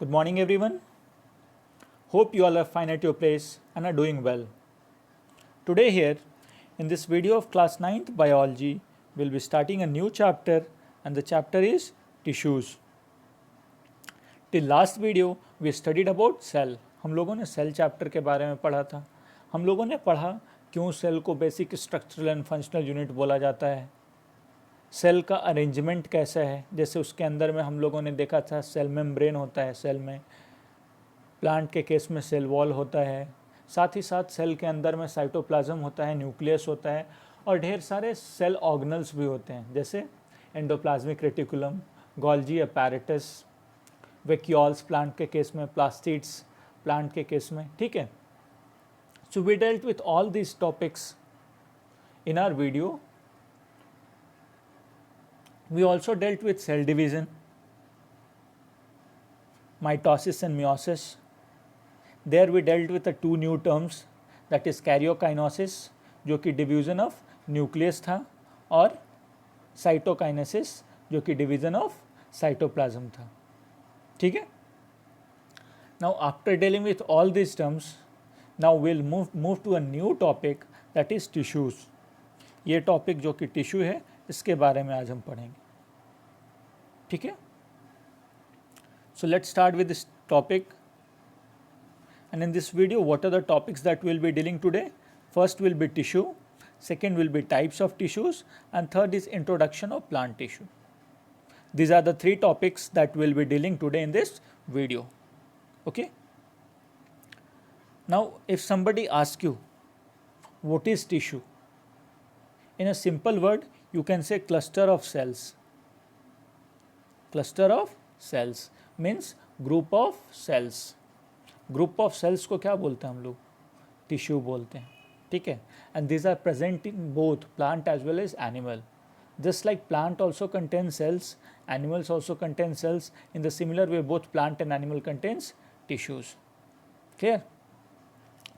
Good morning, everyone. Hope you all are fine at your place and are doing well. Today, here in this video of class 9th biology, we'll be starting a new chapter, and the chapter is tissues. Till last video, we studied about cell. हम लोगों ने cell chapter के बारे में पढ़ा था. हम लोगों ने पढ़ा क्यों सेल को basic structural and functional unit बोला जाता है, सेल का अरेंजमेंट कैसा है. जैसे उसके अंदर में हम लोगों ने देखा था सेल मेम्ब्रेन होता है, सेल में प्लांट के केस में सेल वॉल होता है, साथ ही साथ सेल के अंदर में साइटोप्लाज्म होता है, न्यूक्लियस होता है और ढेर सारे सेल ऑर्गेनल्स भी होते हैं, जैसे endoplasmic reticulum, Golgi apparatus, vacuoles plant के केस में, प्लास्टिड्स प्लांट के केस में. ठीक है. So we dealt with all these topics in our video. We also dealt with cell division, mitosis and meiosis. There we dealt with the two new terms, that is karyokinosis जो कि division of nucleus था, और cytokinesis जो कि division of cytoplasm था. ठीक है. Now after dealing with all this terms, now will move to a new topic that is tissues. ये टॉपिक जो कि टिश्यू है, इसके बारे में आज हम पढ़ेंगे. ठीक है. So let's start with this topic. And in this video what are the topics that will be dealing today. First will be tissue, second will be types of tissues, and third is introduction of plant tissue. These are the three topics that we'll be dealing today in this video. Okay. Now, if somebody asks you, what is tissue? In a simple word, you can say cluster of cells. Cluster of cells means group of cells. Group of cells को क्या बोलते हैं हम लोग? Tissue बोलते हैं. ठीक है. And these are present in both plant as well as animal. Just like plant also contains cells, animals also contain cells. In the similar way, both plant and animal contains tissues. Clear?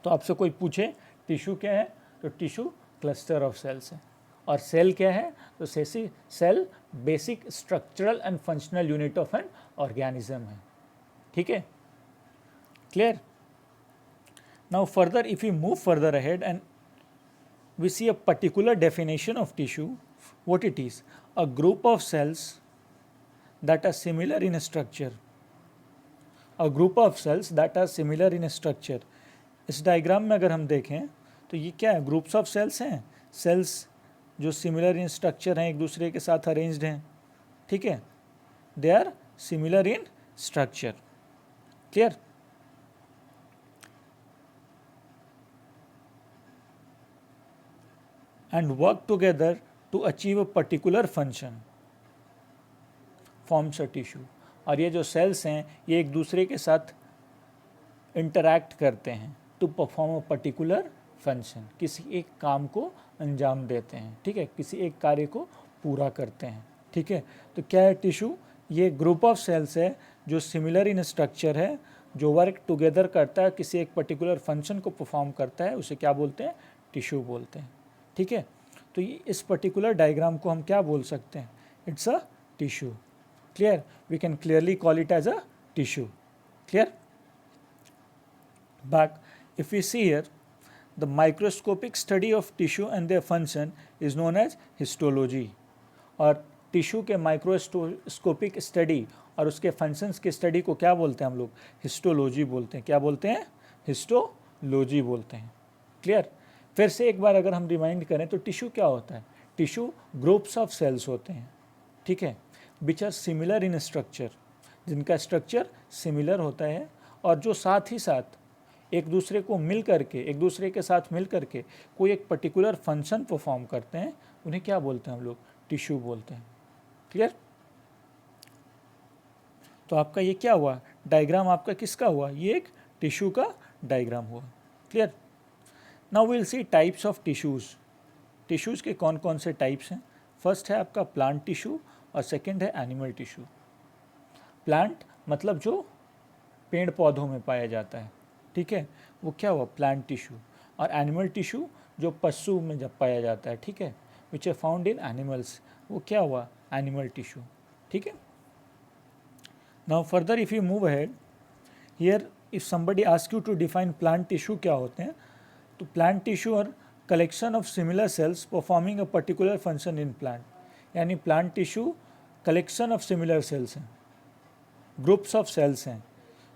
तो आपसे कोई पूछे tissue क्या है, तो tissue cluster of sales है. और cell क्या है, तो cell basic structural and functional unit of an organism है. ठीक है. Clear. Now further, if you move further ahead and we see a particular definition of tissue. What it is? A group of cells that are similar in structure. A group of cells that are similar in structure. इस diagram में अगर हम देखें तो ये क्या है, groups of cells हैं. सेल्स जो सिमिलर इन स्ट्रक्चर हैं, एक दूसरे के साथ अरेंज्ड हैं. ठीक है. They are similar in structure. Clear. And work together to achieve a particular function forms a tissue. और ये जो सेल्स हैं, ये एक दूसरे के साथ इंटरैक्ट करते हैं to perform a particular function. किसी एक काम को अंजाम देते हैं. ठीक है. किसी एक कार्य को पूरा करते हैं. ठीक है. तो क्या है टिश्यू? ये ग्रुप ऑफ सेल्स है जो सिमिलर इन स्ट्रक्चर है, जो वर्क टुगेदर करता है, किसी एक पर्टिकुलर फंक्शन को परफॉर्म करता है. उसे क्या बोलते हैं? टिश्यू बोलते हैं. ठीक है. तो इस पर्टिकुलर डायग्राम को हम क्या बोल सकते हैं? It's a tissue. Clear. We can clearly call it as a tissue. Clear. But if we see here, the microscopic study of tissue and their function is known as histology. और tissue के microscopic study और उसके functions की study को क्या बोलते हैं हम लोग? हिस्टोलॉजी बोलते हैं. क्या बोलते हैं? हिस्टोलॉजी बोलते हैं. क्लियर. फिर से एक बार अगर हम रिमाइंड करें तो टिश्यू क्या होता है? टिश्यू ग्रुप्स ऑफ सेल्स होते हैं. ठीक है. Which are similar in structure, जिनका स्ट्रक्चर सिमिलर होता है और जो साथ ही साथ एक दूसरे को मिल करके, एक दूसरे के साथ मिल करके कोई एक पर्टिकुलर फंक्शन परफॉर्म करते हैं. उन्हें क्या बोलते हैं हम लोग? टिश्यू बोलते हैं. क्लियर. तो आपका ये क्या हुआ? डायग्राम आपका किसका हुआ? ये एक टिश्यू का डायग्राम हुआ. Clear. Now will see types of tissues. Tissues के कौन कौन से टाइप्स हैं? फर्स्ट है आपका प्लांट टिश्यू और सेकंड है एनिमल टिश्यू. प्लांट मतलब जो पेड़ पौधों में पाया जाता है. ठीक है. वो क्या हुआ? Plant tissue. और एनिमल टिश्यू जो पशु में जब पाया जाता है. ठीक है. Which are found in animals. वो क्या हुआ? Animal tissue. ठीक है. Now further if you move ahead, here if somebody ask you to define plant tissue क्या होते हैं, तो plant tissue are collection of similar cells performing a particular function in plant, यानी plant tissue collection of similar cells हैं, groups of cells हैं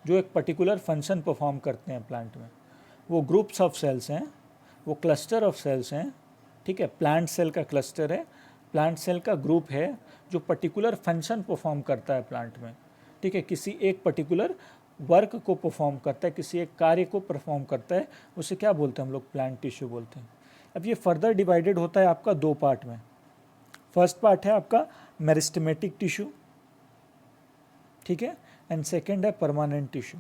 जो एक particular function perform करते हैं प्लांट में, वो ग्रुप्स ऑफ सेल्स हैं, वो क्लस्टर ऑफ सेल्स हैं, ठीक है। प्लांट सेल का क्लस्टर है, प्लांट सेल का ग्रुप है जो पर्टिकुलर फंक्शन परफॉर्म करता है प्लांट में, ठीक है, किसी एक पर्टिकुलर वर्क को परफॉर्म करता है, किसी एक कार्य को परफॉर्म करता है, उसे क्या बोलते हैं हम लोग, प्लांट टिश्यू बोलते हैं। अब ये फर्दर डिवाइडेड होता है आपका दो पार्ट में। फर्स्ट पार्ट है आपका मेरिस्टेमेटिक टिश्यू, ठीक है, एंड सेकेंड है permanent tissue.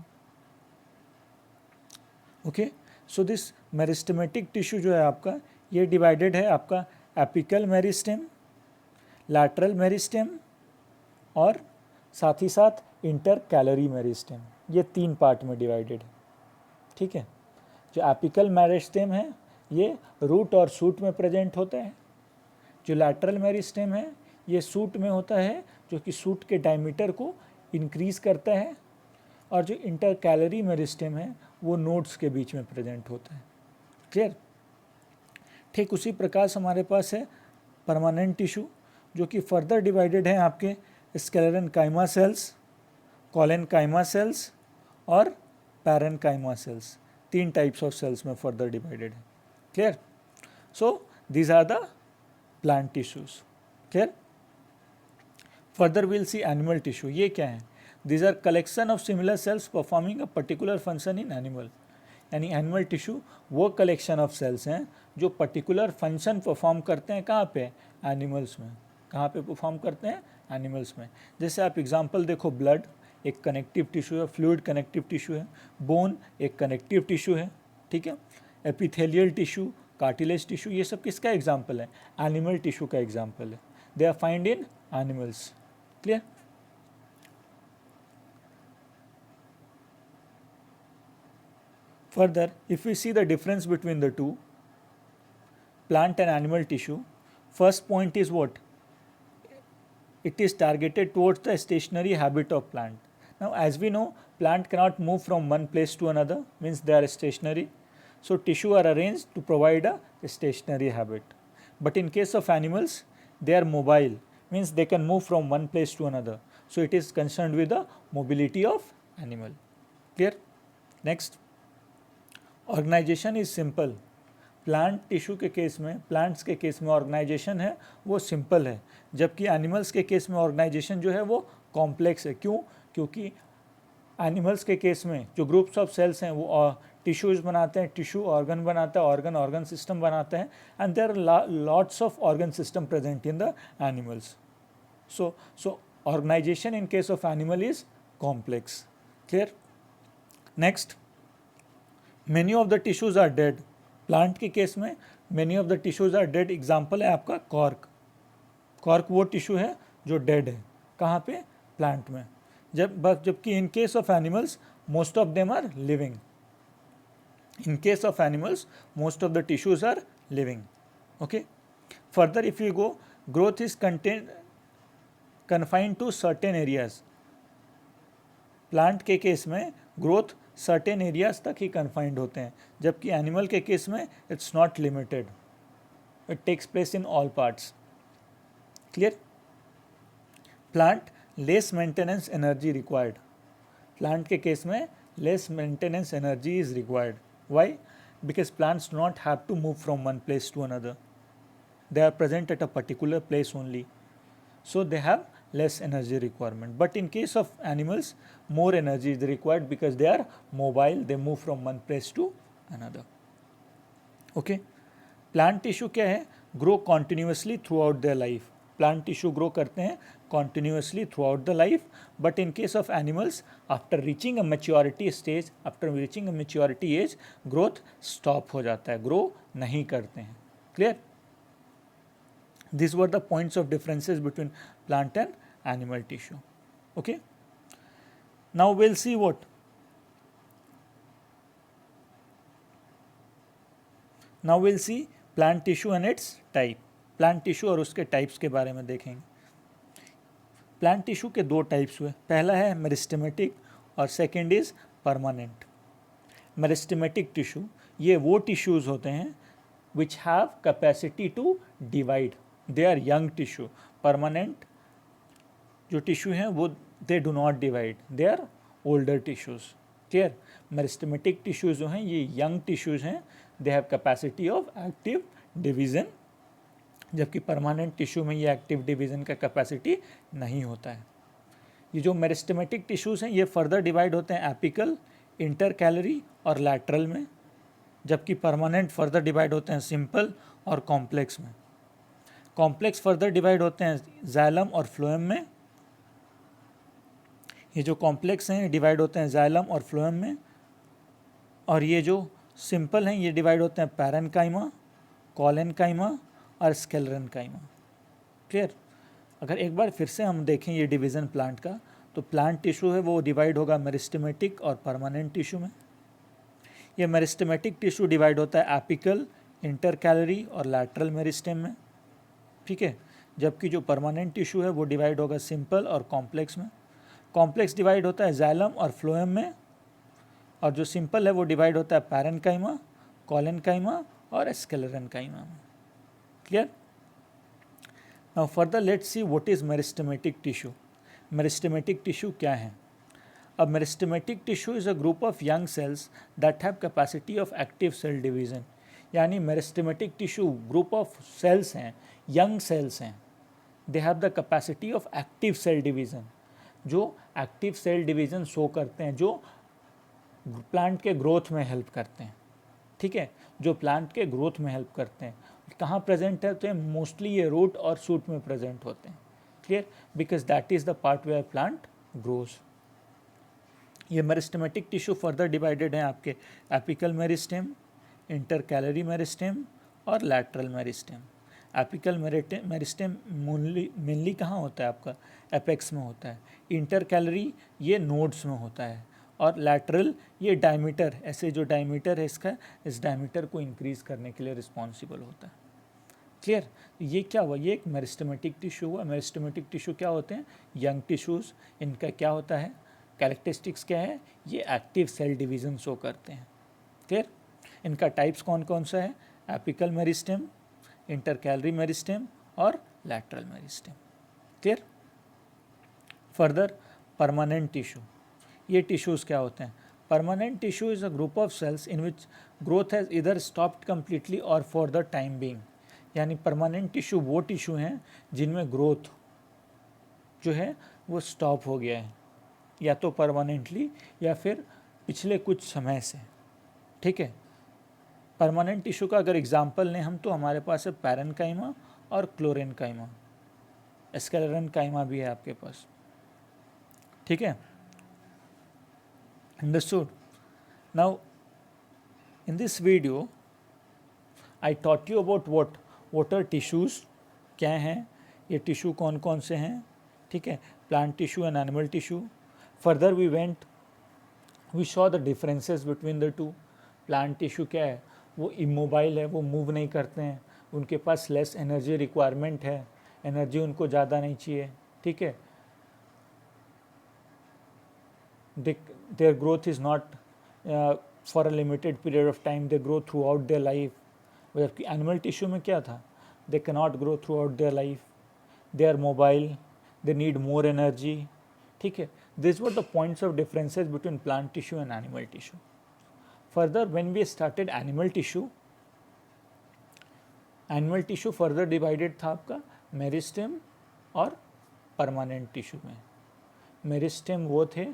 Okay, so this meristematic tissue जो है आपका, ये डिवाइडेड है आपका एपिकल मेरिस्टेम, लैटरल मेरिस्टेम और साथ ही साथ इंटर कैलरी मेरिस्टेम, ये तीन पार्ट में डिवाइडेड है, ठीक है। जो एपिकल मेरिस्टेम है ये रूट और शूट में प्रेजेंट होता है, जो लैटरल मेरिस्टेम है ये शूट में होता है जो कि शूट के डायमीटर को इंक्रीज करता है, और जो इंटर कैलरी मेरिस्टेम है वो नोड्स के बीच में प्रेजेंट होता है। क्लियर। ठीक उसी प्रकार से हमारे पास है परमानेंट टिश्यू जो कि फर्दर डिवाइडेड है आपके स्क्लेरेनकाइमा सेल्स, कोलेनकाइमा सेल्स और पैरेनकाइमा सेल्स, तीन टाइप्स ऑफ सेल्स में फर्दर डिवाइडेड है। Clear. So these are the plant tissues. Clear. Further will see animal tissue, ये क्या है, these are collection of similar cells performing a particular function in animal, यानी animal tissue वो collection of cells हैं जो particular function perform करते हैं, कहाँ पे, एनिमल्स में। कहाँ पे परफॉर्म करते हैं, एनिमल्स में। जैसे आप एग्जांपल देखो, ब्लड एक कनेक्टिव टिश्यू है, फ्लूइड कनेक्टिव टिश्यू है, बोन एक कनेक्टिव टिश्यू है, ठीक है, एपिथेलियल टिश्यू, कार्टिलेज टिश्यू, ये सब किसका एग्जाम्पल है, एनिमल टिश्यू का एग्जाम्पल है। They are find in animals. Clear. Further, if we see the difference between the two, plant and animal tissue, first point is what? It is targeted towards the stationary habit of plant. Now, as we know, plant cannot move from one place to another, means they are stationary. So, tissue are arranged to provide a stationary habit. But in case of animals, they are mobile, means they can move from one place to another. So, it is concerned with the mobility of animal. Clear? Next. Organization is simple. Plant tissue के case में, plants के case में organization है वो simple है, जबकि animals के case में ऑर्गेनाइजेशन जो है वो कॉम्प्लेक्स है। क्यों? क्योंकि एनिमल्स के केस में जो ग्रुप्स ऑफ सेल्स हैं वो टिश्यूज बनाते हैं, टिश्यू ऑर्गन बनाता है, ऑर्गन ऑर्गन सिस्टम बनाते हैं, and there are lots of organ system present in the animals. So organization in case of animal is complex. Clear. Next, many of the tissues are dead. Plant के case में many of the tissues are dead. Example है आपका cork. Cork वो tissue है जो dead है, कहाँ पे, प्लांट में। जबकि in case of animals most of them are living. In case of animals most of the tissues are living. Okay. Further if you go, growth is confined to certain areas. Plant के case में growth certain areas तक ही confined होते हैं, जबकि animal के case में it's not limited, it takes place in all parts. Clear. Plant less maintenance energy required. Plant के केस में less maintenance energy is required. Why? Because plants do not have to move from one place to another, they are present at a particular place only, so they have less energy requirement. But in case of animals, more energy is required because they are mobile, they move from one place to another. Okay. Plant tissue क्या है? Grow continuously throughout their life. Plant tissue grow करते हैं continuously throughout the life. But in case of animals, after reaching a maturity stage, after reaching a maturity age, growth stop हो जाता है, grow नहीं करते हैं. Clear? These were the points of differences between plant and animal tissue. Okay. Now we'll see what? Now we'll see plant tissue and its type. Plant tissue और उसके types के बारे में देखेंगे. Plant tissue के दो types हुए. पहला है मेरिस्टेमेटिक और second is permanent. Meristematic tissue ये वो टिश्यूज़ होते हैं which have capacity to divide, they are young tissue. Permanent जो टिश्यू हैं वो they do not divide, they are older tissues. Clear? Meristematic tissues जो हैं ये यंग टिश्यूज़ हैं, they have capacity of active division, जबकि परमानेंट टिश्यू में ये एक्टिव डिवीज़न का कैपेसिटी नहीं होता है। ये जो मेरिस्टेमेटिक टिश्यूज़ हैं ये फर्दर डिवाइड होते हैं एपिकल, इंटरकैलरी और लैटरल में, जबकि परमानेंट फर्दर डिवाइड होते हैं सिंपल और कॉम्प्लेक्स में। कॉम्प्लेक्स फर्दर डिवाइड होते हैं जाइलम और फ्लोएम में। ये जो कॉम्प्लेक्स हैं डिवाइड होते हैं जाइलम और फ्लोएम में, और ये जो सिंपल हैं ये डिवाइड होते हैं पैरेन्काइमा, कॉलेन्काइमा और स्क्लेरेन्काइमा। क्लियर? अगर एक बार फिर से हम देखें ये डिवीज़न प्लांट का, तो प्लांट टिश्यू है वो डिवाइड होगा मेरिस्टेमेटिक और परमानेंट टिश्यू में। ये मेरिस्टेमेटिक टिश्यू डिवाइड होता है एपिकल, इंटरकैलरी और लैटरल मेरिस्टेम में, ठीक है, जबकि जो परमानेंट टिश्यू है वो डिवाइड होगा सिंपल और कॉम्प्लेक्स में। कॉम्प्लेक्स डिवाइड होता है जाइलम और फ्लोएम में, और जो सिंपल है वो डिवाइड होता है पैरेन्काइमा, कॉलेन्काइमा और स्क्लेरेन्काइमा में। Clear? Now further let's see what is meristematic tissue. Meristematic tissue क्या है? अब meristematic tissue is a group of young cells that have capacity of active cell division. यानी meristematic tissue group of cells हैं, young cells हैं, they have the capacity of active cell division, जो active cell division show करते हैं, जो plant के growth में help करते हैं। ठीक है, जो प्लांट के ग्रोथ में हेल्प करते हैं। कहाँ प्रेजेंट होते हैं? मोस्टली ये रूट और शूट में प्रेजेंट होते हैं। Clear? Because that is the part where plant grows. ये मेरिस्टेमेटिक टिश्यू फर्दर डिवाइडेड हैं आपके एपिकल मेरिस्टेम, इंटरकैलरी मेरिस्टेम और lateral meristem. Apical meristem mainly कहाँ होता है? आपका एपेक्स में होता है। इंटरकैलरी ये नोड्स में होता है, और लैटरल ये डायमीटर, ऐसे जो डायमीटर है इसका, इस डायमीटर को इंक्रीज करने के लिए रिस्पॉन्सिबल होता है। क्लियर? ये क्या हुआ? ये एक मेरिस्टेमेटिक टिश्यू हुआ। मेरिस्टेमेटिक टिश्यू क्या होते हैं? Young tissues. इनका क्या होता है? कैरेक्टरिस्टिक्स क्या है? ये एक्टिव सेल डिवीज़न शो करते हैं। क्लियर? इनका टाइप्स कौन कौन सा है? एपिकल मेरिस्टेम, इंटरकैलरी मेरिस्टेम और lateral meristem. Clear? Further permanent tissue, ये टिश्यूज़ क्या होते हैं? Permanent tissue is a group of cells in which growth has either stopped completely और फॉर द टाइम बीइंग। यानी परमानेंट टिश्यू वो tissue हैं जिनमें ग्रोथ जो है वो स्टॉप हो गया है, या तो परमानेंटली या फिर पिछले कुछ समय से। ठीक है, परमानेंट टिश्यू का अगर एग्जांपल लें हम, तो हमारे पास है पैरेन्काइमा और क्लोरेन्काइमा, स्क्लेरेन्काइमा भी है आपके पास। ठीक है, understood? Now in this video I taught you about what are tissues, क्या हैं ये टिश्यू, कौन कौन से हैं। ठीक है, plant tissue and animal tissue. Further we saw the differences between the two. Plant tissue क्या है? वो इमोबाइल है, वो मूव नहीं करते हैं, उनके पास लेस एनर्जी रिक्वायरमेंट है, एनर्जी उनको ज़्यादा नहीं चाहिए। ठीक है, their growth is not for a limited period of time, they grow throughout their life. जबकि एनिमल टिश्यू में क्या था? they cannot grow throughout their life, they are mobile, they need more energy. ठीक है, these were the points of differences between plant tissue and animal tissue. Further, when we started animal tissue further divided था आपका meristem और permanent tissue में। Meristem वो थे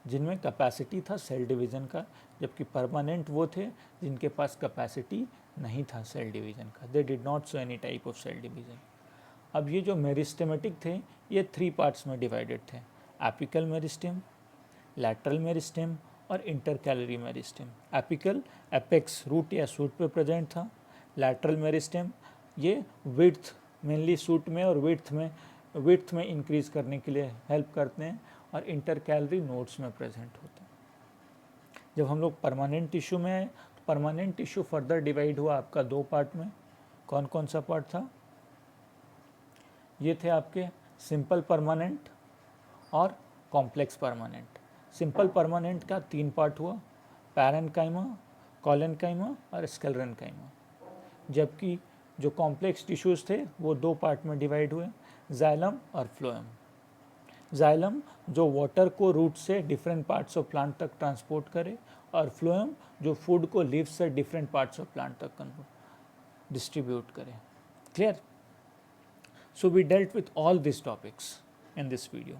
जिनमें capacity था सेल डिवीज़न का, जबकि परमानेंट वो थे जिनके पास कैपेसिटी नहीं था सेल डिवीज़न का। They did not show any type of cell division. अब ये जो मेरिस्टेमेटिक थे ये 3 पार्ट्स में डिवाइडेड थे: एपिकल मेरिस्टेम, लैटरल मेरिस्टेम और intercalary meristem. Apical apex, root या सूट पे प्रेजेंट था। लैटरल मेरिस्टेम ये विड्थ, मेनली सूट में और विड्थ में इंक्रीज करने के लिए हेल्प करते हैं, और इंटरकैलरी नोड्स में प्रेजेंट होते हैं। जब हम लोग परमानेंट टिश्यू में आए, तो परमानेंट टिश्यू फर्दर डिवाइड हुआ आपका 2 पार्ट में। कौन कौन सा पार्ट था? ये थे आपके सिंपल परमानेंट और कॉम्प्लेक्स परमानेंट। सिंपल परमानेंट का 3 पार्ट हुआ, पैरेन्काइमा, कॉलेनकाइमा और स्क्लेरेन्काइमा। जबकि जो कॉम्प्लेक्स टिश्यूज़ थे वो 2 पार्ट में डिवाइड हुए, जाइलम और फ्लोएम। जाइलम जो वाटर को रूट से डिफरेंट पार्ट्स ऑफ प्लांट तक ट्रांसपोर्ट करे, और फ्लोएम जो फूड को लीव से डिफरेंट पार्ट्स ऑफ प्लांट तक डिस्ट्रीब्यूट करे। Clear? So we dealt with all these topics in this video.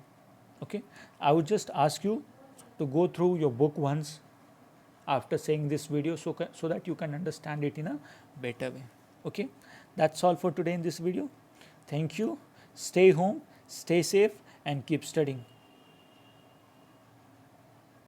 Okay, I would just ask you to go through your book once after saying this video, so that you can understand it in a better way. Okay, that's all for today in this video. Thank you. Stay home, stay safe, and keep studying.